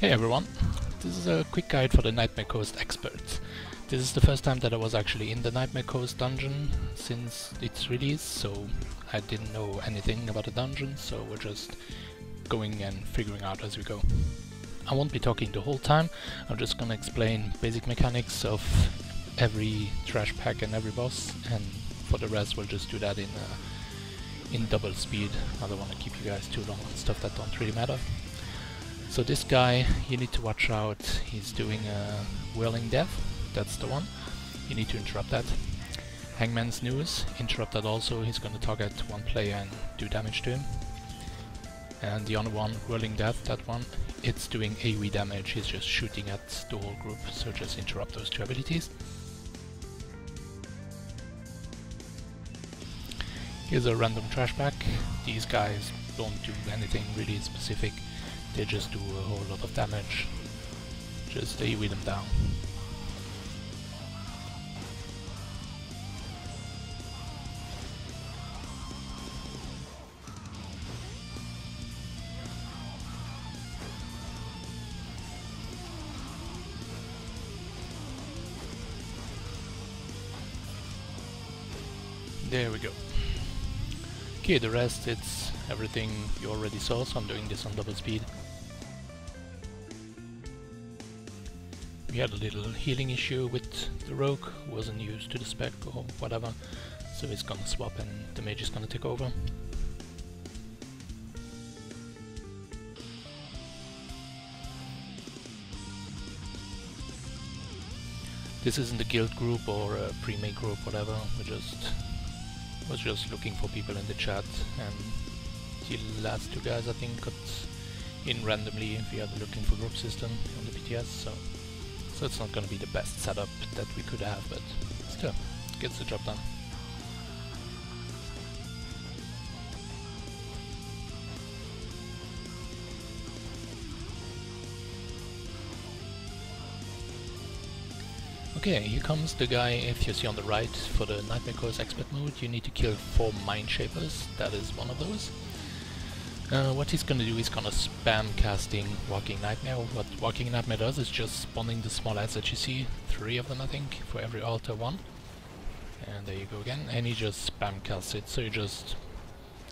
Hey everyone, this is a quick guide for the Nightmare Coast experts. This is the first time that I was actually in the Nightmare Coast dungeon since its release, so I didn't know anything about the dungeon, so we're just going and figuring out as we go. I won't be talking the whole time, I'm just gonna explain basic mechanics of every trash pack and every boss, and for the rest we'll just do that in double speed. I don't want to keep you guys too long on stuff that don't really matter. So this guy, you need to watch out, he's doing a whirling death, that's the one. You need to interrupt that. Hangman's News, interrupt that also, he's going to target one player and do damage to him. And the other one, Whirling Death, that one, it's doing AoE damage, he's just shooting at the whole group, so just interrupt those two abilities. Here's a random trash pack. These guys don't do anything really specific. They just do a whole lot of damage. Just AoE them down. There we go. Okay, the rest it's everything you already saw, so I'm doing this on double speed. We had a little healing issue with the rogue, wasn't used to the spec or whatever, so it's gonna swap and the mage is gonna take over. This isn't a guild group or a pre-made group, whatever, was just looking for people in the chat, and the last two guys I think got in randomly via the looking for group system on the PTS, so it's not gonna be the best setup that we could have, but still, gets the job done. Okay, here comes the guy. If you see on the right, for the Nightmare Coast expert mode, you need to kill 4 Mind Shapers, that is one of those. What he's gonna do is gonna spam casting Walking Nightmare. What Walking Nightmare does is just spawning the small ads that you see, 3 of them I think, for every altar 1. And there you go again, and he just spam casts it, so you just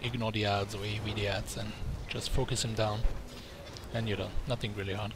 ignore the ads or AoE the ads and just focus him down, and you're done. Nothing really hard.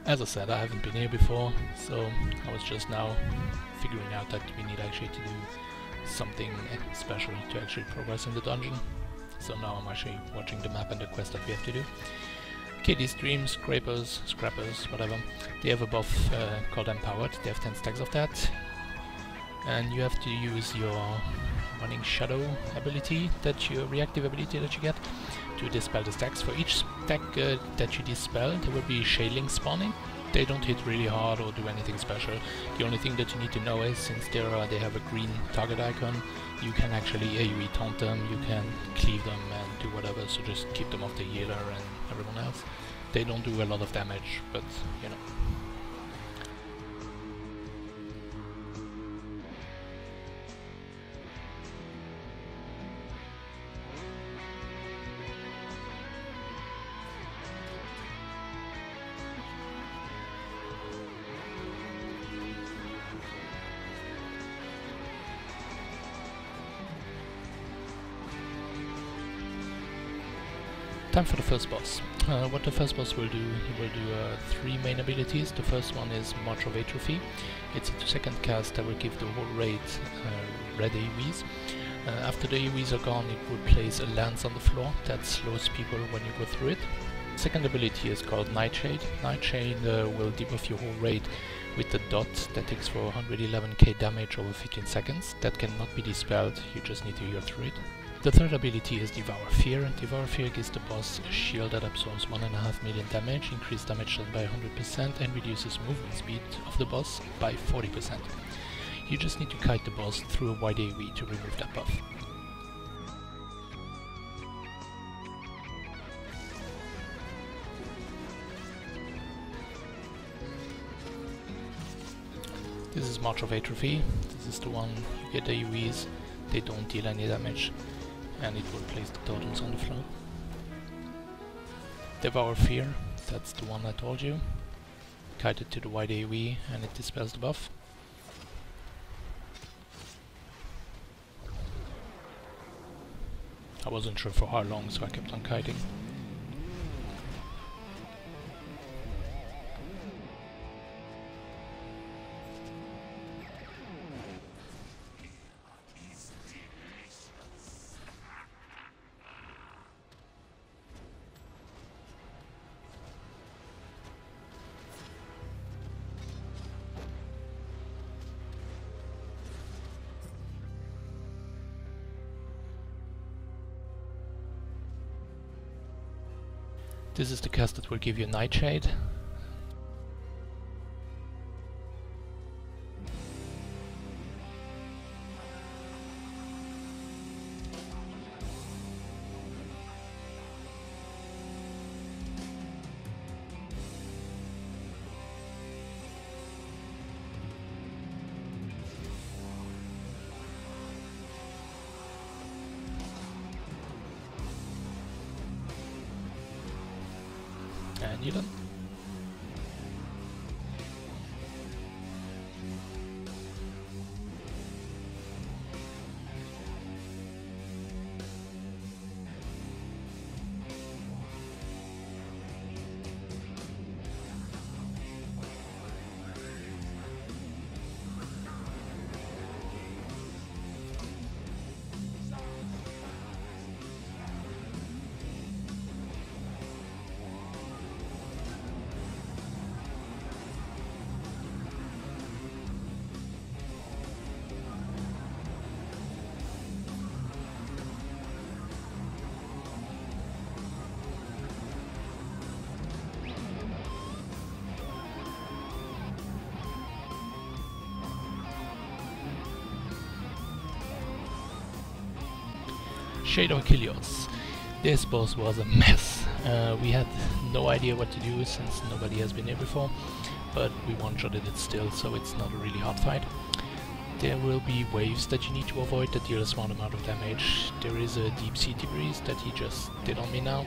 As I said, I haven't been here before, so I was just now figuring out that we need actually to do something special to actually progress in the dungeon. So now I'm actually watching the map and the quest that we have to do. Okay, these streams, scrapers, scrappers, whatever, they have a buff called Empowered. They have 10 stacks of that. And you have to use your Running Shadow ability, your reactive ability that you get, to dispel the stacks. For each stack that you dispel, there will be Shadeling spawning. They don't hit really hard or do anything special. The only thing that you need to know is, since they have a green target icon, you can actually AoE taunt them, you can cleave them and do whatever, so just keep them off the healer and everyone else. They don't do a lot of damage, but you know. Time for the first boss. What the first boss will do, he will do 3 main abilities. The first one is March of Atrophy. It's a 2-second cast that will give the whole raid red AoEs. After the AoEs are gone, it will place a lance on the floor that slows people when you go through it. Second ability is called Nightshade. Nightshade will debuff your whole raid with the dot that takes for 111k damage over 15 seconds. That cannot be dispelled, you just need to heal through it. The third ability is Devour Fear. Devour Fear gives the boss a shield that absorbs 1.5 million damage, increases damage done by 100% and reduces movement speed of the boss by 40%. You just need to kite the boss through a wide AoE to remove that buff. This is March of Atrophy. This is the one you get AoEs, they don't deal any damage, and it will place the totems on the floor. Devour Fear, that's the one I told you. Kite it to the wide AoE and it dispels the buff. I wasn't sure for how long, so I kept on kiting. This is the cast that will give you Nightshade. And you're done. Shadow Akylios. This boss was a mess. We had no idea what to do since nobody has been here before, but we one-shotted it still, so it's not a really hard fight. There will be waves that you need to avoid that deal a small amount of damage. There is a deep sea debris that he just did on me now.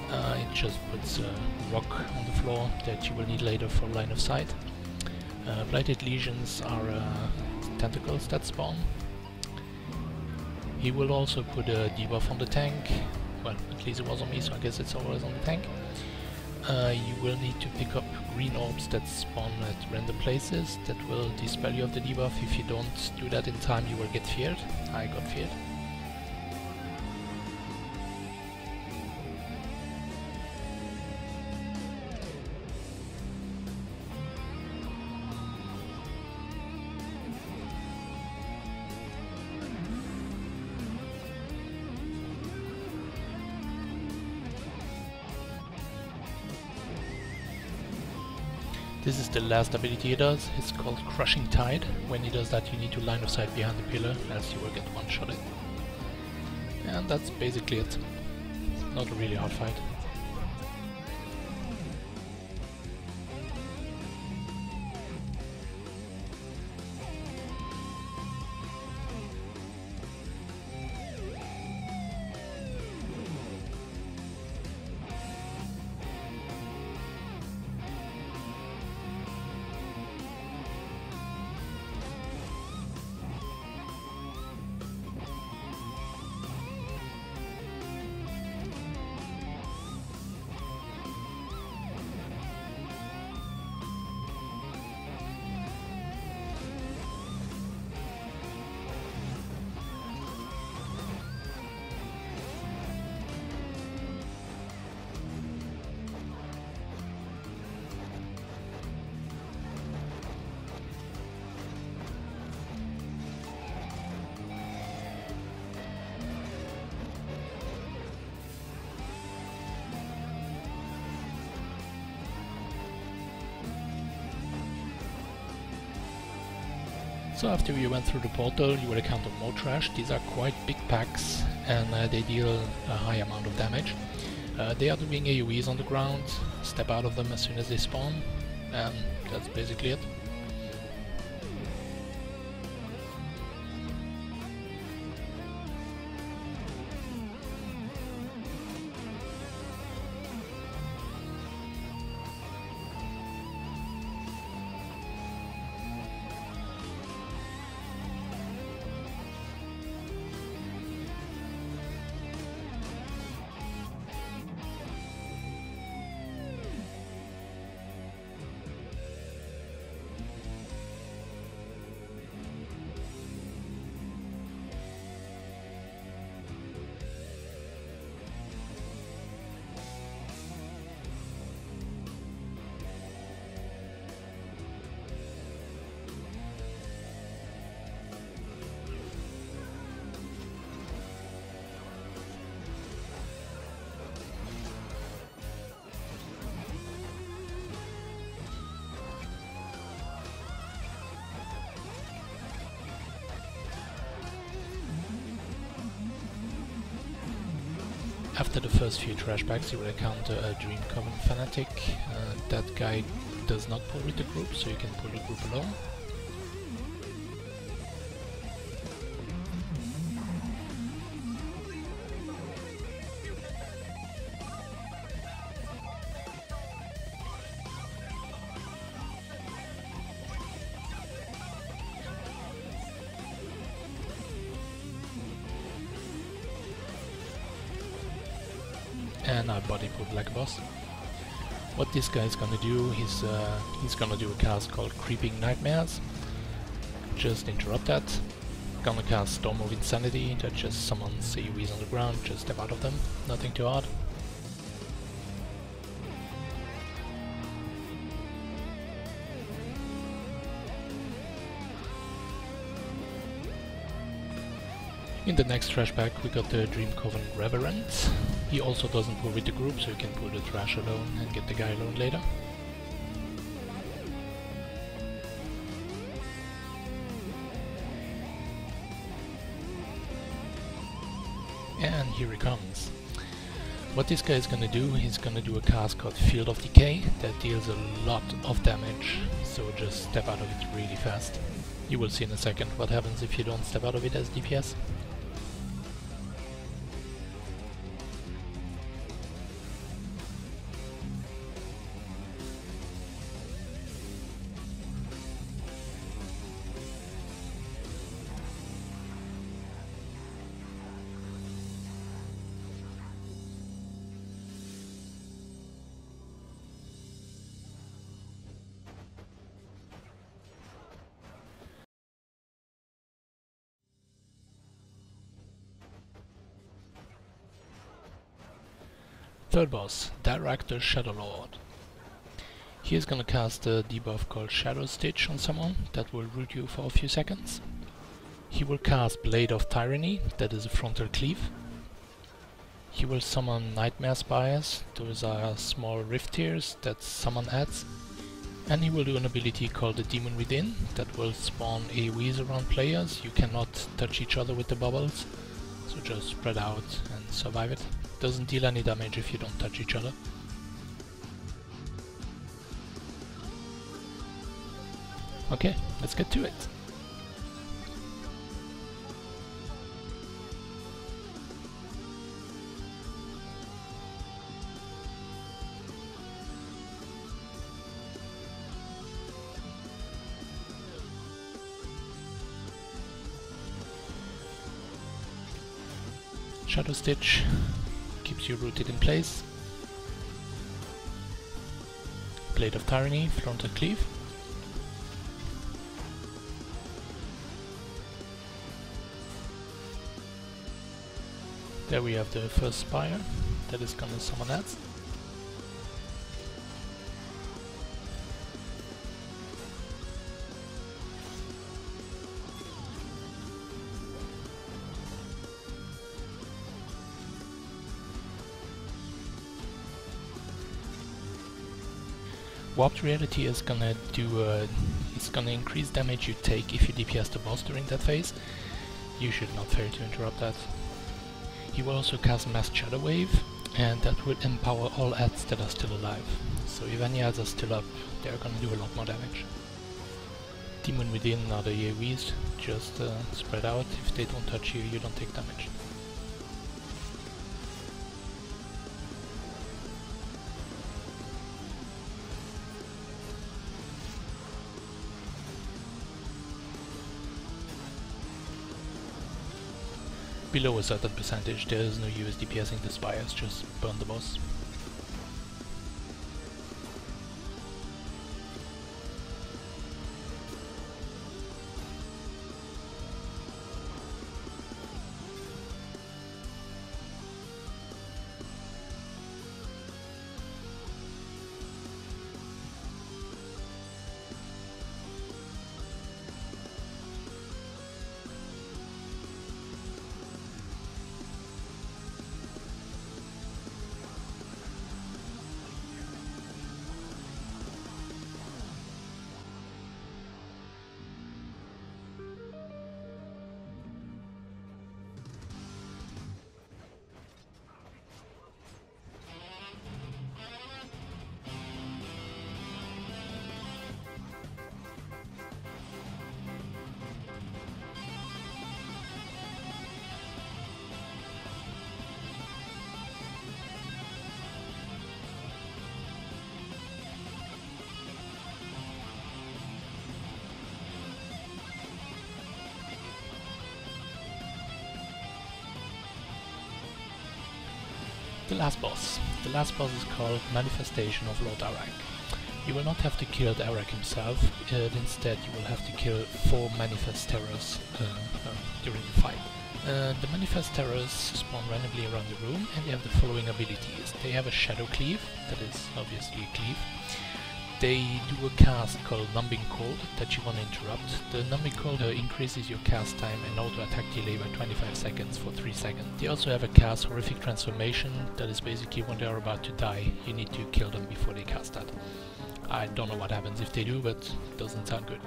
It just puts a rock on the floor that you will need later for line of sight. Blighted lesions are tentacles that spawn. He will also put a debuff on the tank. Well, at least it was on me, so I guess it's always on the tank. You will need to pick up green orbs that spawn at random places that will dispel you of the debuff. If you don't do that in time, you will get feared. I got feared. This is the last ability he does. It's called Crushing Tide. When he does that, you need to line of sight behind the pillar, else you will get one-shotted. And that's basically it. Not a really hard fight. So after you went through the portal, you will encounter more trash. These are quite big packs, and they deal a high amount of damage. They are doing AoEs on the ground. Step out of them as soon as they spawn, and that's basically it. After the first few trash packs, you will encounter a Dream Coven Fanatic. That guy does not pull with the group, so you can pull the group alone. And I body pulled like a boss. What this guy is gonna do, he's gonna do a cast called Creeping Nightmares. Just interrupt that. Gonna cast Storm of Insanity, that just summons AoEs on the ground, just step out of them, nothing too hard. In the next trash pack we got the Dream Coven Reverend. He also doesn't pull with the group, so you can pull the trash alone and get the guy alone later. And here he comes. What this guy is gonna do, he's gonna do a cast called Field of Decay that deals a lot of damage, so just step out of it really fast. You will see in a second what happens if you don't step out of it as DPS. Third boss, Dalraak the Shadowlord. He is gonna cast a debuff called Shadow Stitch on someone that will root you for a few seconds. He will cast Blade of Tyranny, that is a frontal cleave. He will summon Nightmare Spires, those are small rift tears that someone adds. And he will do an ability called the Demon Within that will spawn AoEs around players. You cannot touch each other with the bubbles, so just spread out and survive it. Doesn't deal any damage if you don't touch each other. Okay, let's get to it. Shadow Stitch keeps you rooted in place. Blade of Tyranny, frontal cleave. There we have the first spire that is gonna summon ads. Warped Reality is gonna it's gonna increase damage you take if you DPS the boss during that phase. You should not fail to interrupt that. He will also cast Mass Shadow Wave, and that will empower all ads that are still alive. So if any ads are still up, they are gonna do a lot more damage. Demon Within are the AoEs, just spread out. If they don't touch you, you don't take damage. Below a certain percentage, there is no use DPSing the spires, just burn the boss. The last boss. The last boss is called Manifestation of Lord Arak. You will not have to kill Arak himself, instead you will have to kill 4 Manifest Terrors during the fight. The Manifest Terrors spawn randomly around the room, and they have the following abilities. They have a Shadow Cleave, that is obviously a cleave. They do a cast called Numbing Cold that you want to interrupt. The Numbing Cold increases your cast time and auto-attack delay by 25 seconds for 3 seconds. They also have a cast Horrific Transformation, that is basically when they are about to die, you need to kill them before they cast that. I don't know what happens if they do, but it doesn't sound good.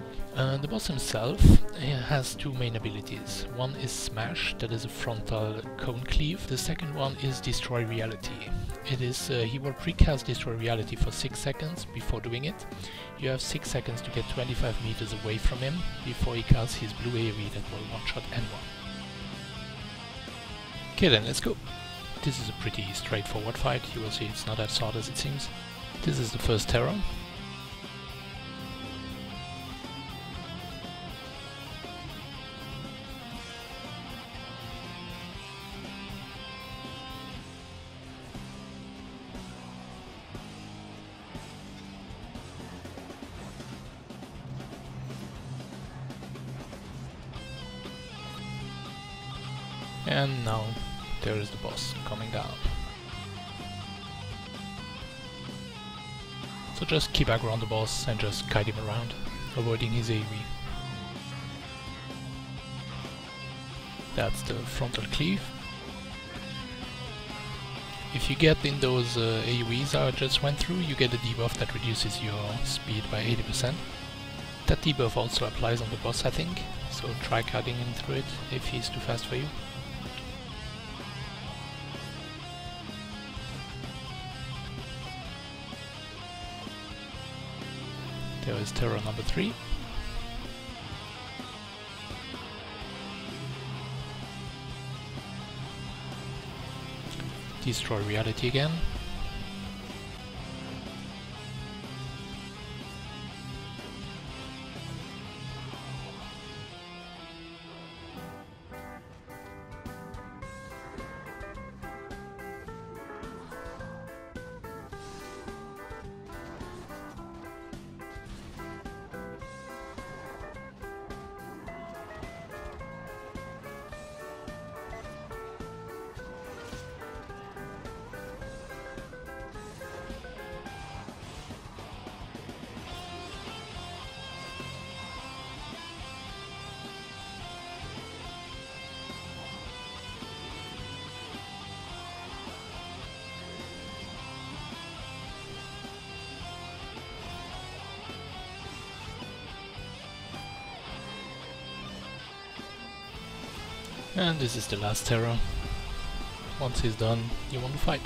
The boss himself has 2 main abilities. One is Smash, that is a frontal cone cleave. The second one is Destroy Reality. It is he will precast Destroy Reality for 6 seconds before doing it. You have 6 seconds to get 25 meters away from him before he casts his blue AoE that will one-shot anyone. Okay then, let's go. This is a pretty straightforward fight. You will see it's not as hard as it seems. This is the first terror. And now there is the boss coming down. So just keep aggro on the boss and just kite him around, avoiding his AoE. That's the frontal cleave. If you get in those AoEs I just went through, you get a debuff that reduces your speed by 80%. That debuff also applies on the boss, I think, so try cutting him through it if he's too fast for you. There is terror number 3. Destroy Reality again. And this is the last terror. Once he's done, you want to fight.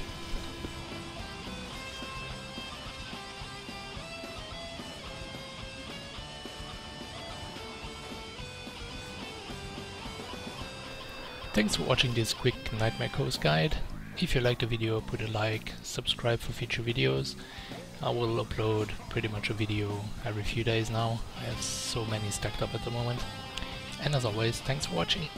Thanks for watching this quick Nightmare Coast guide. If you liked the video, put a like, subscribe for future videos. I will upload pretty much a video every few days now. I have so many stacked up at the moment. And as always, thanks for watching.